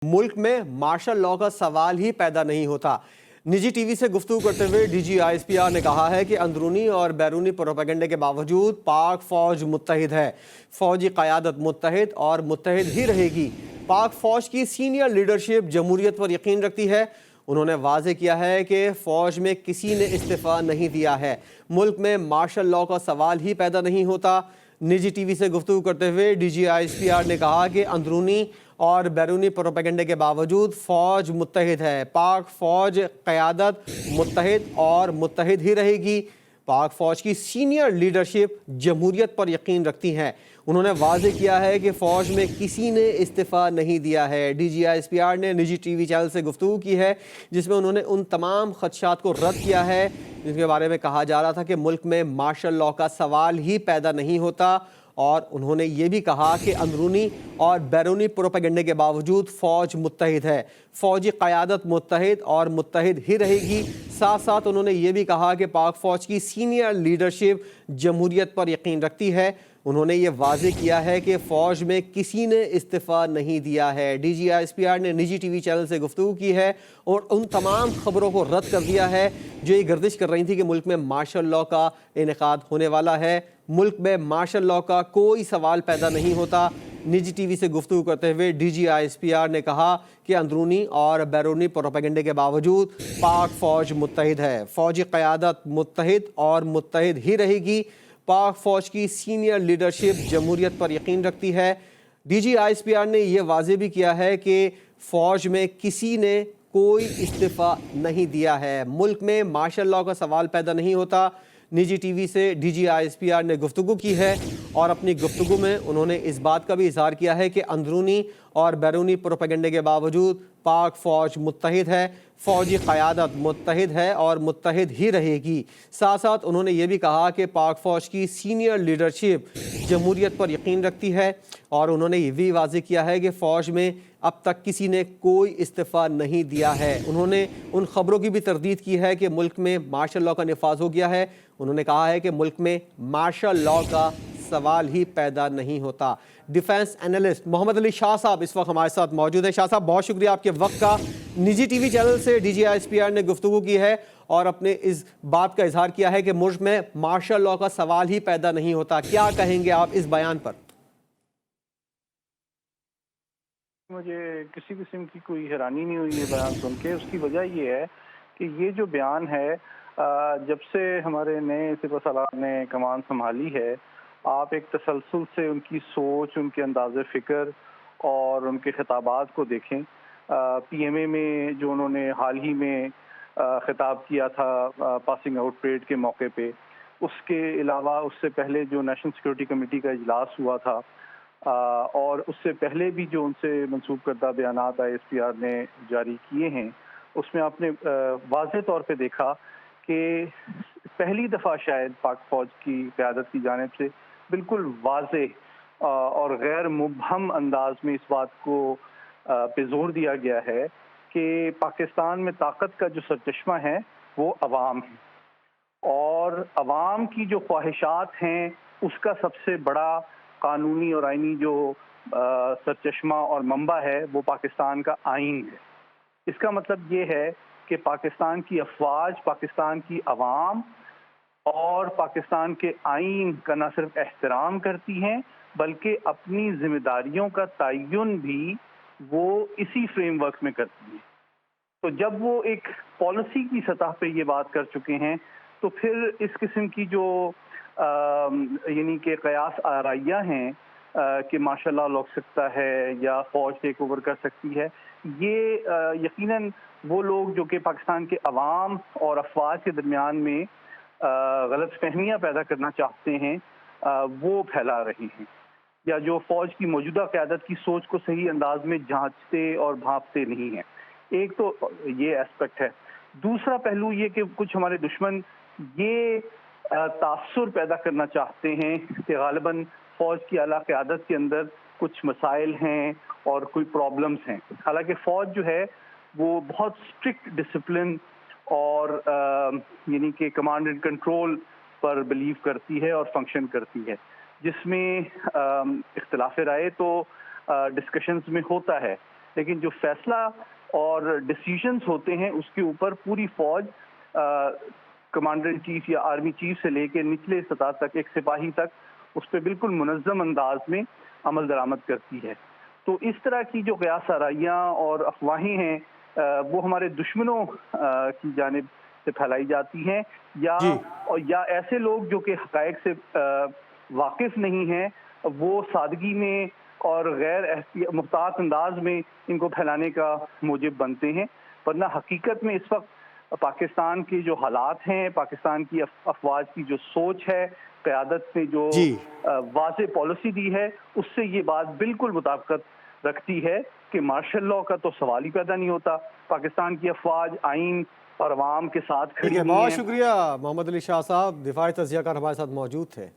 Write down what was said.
मुल्क में martial law का सवाल ही पैदा नहीं होता। निजी टीवी से गुफ्तगू करते हुए डीजी ISPR ने कहा है कि अंदरूनी और बैरूनी प्रोपेगेंडे के बावजूद पाक फौज मुत्तहिद है। फौजी क़यादत मुत्तहिद और मुत्तहिद ही रहेगी। पाक फौज की सीनियर लीडरशिप जमहूरियत पर यकीन रखती है। उन्होंने वाज़ेह किया है कि फ़ौज में किसी ने इस्तीफ़ा नहीं दिया है। मुल्क में मार्शल लॉ का सवाल ही पैदा नहीं होता। निजी टीवी से गुफ्तगू करते हुए डीजी ISPR ने कहा कि अंदरूनी और बैरूनी प्रोपेगेंडे के बावजूद फ़ौज मुत्तहिद है। पाक फ़ौज क़यादत मुत्तहिद और मुत्तहिद ही रहेगी। पाक फ़ौज की सीनियर लीडरशिप जमहूरियत पर यकीन रखती है। उन्होंने वाज़ेह किया है कि फ़ौज में किसी ने इस्तीफ़ा नहीं दिया है। डीजी ISPR ने निजी टीवी चैनल से गुफ्तगू की है, जिसमें उन्होंने उन तमाम खदशात को रद्द किया है जिनके बारे में कहा जा रहा था कि मुल्क में मार्शल लॉ का सवाल ही पैदा नहीं होता। और उन्होंने ये भी कहा कि अंदरूनी और बैरूनी प्रोपेगेंडे के बावजूद फ़ौज मुत्तहिद है। फ़ौजी क़यादत मुत्तहिद और मुत्तहिद ही रहेगी। साथ साथ उन्होंने ये भी कहा कि पाक फ़ौज की सीनियर लीडरशिप जमहूरियत पर यकीन रखती है। उन्होंने ये वाज़ेह किया है कि फ़ौज में किसी ने इस्तीफ़ा नहीं दिया है। डीजी ISPR ने निजी टीवी चैनल से गुफ्तगू की है और उन तमाम ख़बरों को रद्द कर दिया है जो ये गर्दिश कर रही थी कि मुल्क में मार्शल लॉ का इनेकाद होने वाला है। मुल्क में मार्शल लॉ का कोई सवाल पैदा नहीं होता। निजी टीवी से गुफ्तगू करते हुए डीजी ISPR ने कहा कि अंदरूनी और बैरूनी प्रोपेगेंडे के बावजूद पाक फ़ौज मुत्तहिद है। फ़ौजी क़यादत मुत्तहिद और मुत्तहिद ही रहेगी। पाक फ़ौज की सीनियर लीडरशिप जमहूरियत पर यकीन रखती है। डीजी ISPR ने यह वाज़ेह भी किया है कि फ़ौज में किसी ने कोई इस्तीफ़ा नहीं दिया है। मुल्क में मार्शल लॉ का सवाल पैदा नहीं होता। निजी टीवी से डीजी ISPR ने गुफ्तगू की है और अपनी गुफ्तगू में उन्होंने इस बात का भी इज़हार किया है कि अंदरूनी और बैरूनी प्रोपेगेंडे के बावजूद पाक फ़ौज मुत्तहिद है। फ़ौजी क़यादत मुत्तहिद है और मुत्तहिद ही रहेगी। साथ साथ उन्होंने ये भी कहा कि पाक फ़ौज की सीनियर लीडरशिप जमहूरियत पर यकीन रखती है और उन्होंने ये भी वाज़ेह किया है कि फ़ौज में अब तक किसी ने कोई इस्तीफ़ा नहीं दिया है। उन्होंने उन ख़बरों की भी तरदीद की है कि मुल्क में मार्शल लॉ का निफाज हो गया है। उन्होंने कहा है कि मुल्क में मार्शल लॉ का सवाल ही पैदा नहीं होता। डिफेंस एनालिस्ट मोहम्मद अली शाह साहब इस वक्त हमारे साथ मौजूद है। शाह साहब, बहुत शुक्रिया आपके वक्त का। निजी टीवी चैनल से डीजी ISPR ने गुफ्तगू की है और अपने इस बात का इजहार किया है कि मुल्क में मार्शल लॉ का सवाल ही पैदा नहीं होता। क्या कहेंगे आप इस बयान पर? मुझे किसी किस्म की कोई हैरानी नहीं हुई ये बयान सुन के। उसकी वजह ये है कि ये जो बयान है, जब से हमारे नए सिपहसालार ने कमान संभाली है, आप एक तसलसल से उनकी सोच, उनके अंदाज़े फ़िक्र और उनके खिताबात को देखें। PMA में जो उन्होंने हाल ही में खिताब किया था पासिंग आउट परेड के मौके पे, उसके अलावा उससे पहले जो नेशनल सिक्योरिटी कमेटी का इजलास हुआ था, और उससे पहले भी जो उनसे मंसूब करदा बयानात ISPR ने जारी किए हैं, उसमें आपने वाज़ेह तौर पे देखा कि पहली दफ़ा शायद पाक फ़ौज की क़यादत की जानिब से बिल्कुल वाज़ेह और गैर मुबहम अंदाज में इस बात को पे ज़ोर दिया गया है कि पाकिस्तान में ताकत का जो सरचश्मा है वो अवाम है, और अवाम की जो ख्वाहिशात हैं उसका सबसे बड़ा कानूनी और आइनी जो सरचश्मा और मंबा है वो पाकिस्तान का आइन है। इसका मतलब ये है कि पाकिस्तान की अफवाज, पाकिस्तान की अवाम और पाकिस्तान के आइन का न सिर्फ एहतराम करती हैं बल्कि अपनी जिम्मेदारियों का तयन भी वो इसी फ्रेमवर्क में करती हैं। तो जब वो एक पॉलिसी की सतह पे ये बात कर चुके हैं, तो फिर इस किस्म की जो यानी कि कयास आराइयाँ हैं कि माशाल्लाह लग सकता है या फ़ौज टेक ओवर कर सकती है, ये यकीनन वो लोग जो कि पाकिस्तान के अवाम और अफवाज के दरमियान में गलत फहमियाँ पैदा करना चाहते हैं, वो फैला रहे हैं, या जो फ़ौज की मौजूदा क़यादत की सोच को सही अंदाज में जांचते और भांपते नहीं हैं। एक तो ये एस्पेक्ट है। दूसरा पहलू ये कि कुछ हमारे दुश्मन ये तासुर पैदा करना चाहते हैं कि गालिबन फ़ौज की आला क़यादत के अंदर कुछ मसाइल हैं और कोई प्रॉब्लम्स हैं। हालांकि फ़ौज जो है वो बहुत स्ट्रिक्ट डिसिप्लिन और यानी कि कमांड एंड कंट्रोल पर बिलीव करती है और फंक्शन करती है, जिसमें इख्तिलाफ राय तो डिस्कशंस में होता है, لیکن جو فیصلہ اور ڈیسیجنز ہوتے ہیں اس کے اوپر پوری فوج کمانڈر ان چیف یا آرمی چیف سے لے کے نچلے سطح تک ایک سپاہی تک اس پہ بالکل منظم انداز میں عمل درآمد کرتی ہے. تو اس طرح کی جو قیاس آرائیاں اور افواہیں ہیں وہ ہمارے دشمنوں کی جانب سے پھیلائی جاتی ہیں جی یا ایسے لوگ جو کہ حقائق سے واقف نہیں ہیں وہ سادگی میں اور غیر محتاط انداز میں ان کو پھیلانے کا موجب بنتے ہیں. ورنہ حقیقت میں اس وقت پاکستان کے جو حالات ہیں، پاکستان کی افواج کی جو سوچ ہے، قیادت نے جو جی واضح پالیسی دی ہے، اس سے یہ بات بالکل مطابقت رکھتی ہے کہ مارشل لاء کا تو سوال ہی پیدا نہیں ہوتا. پاکستان کی افواج آئین اور عوام کے ساتھ ٹھیک کھڑی ہے، ہوئی بہت ہیں. شکریہ محمد علی شاہ صاحب، دفاعی تجزیہ کار ہمارے ساتھ موجود تھے.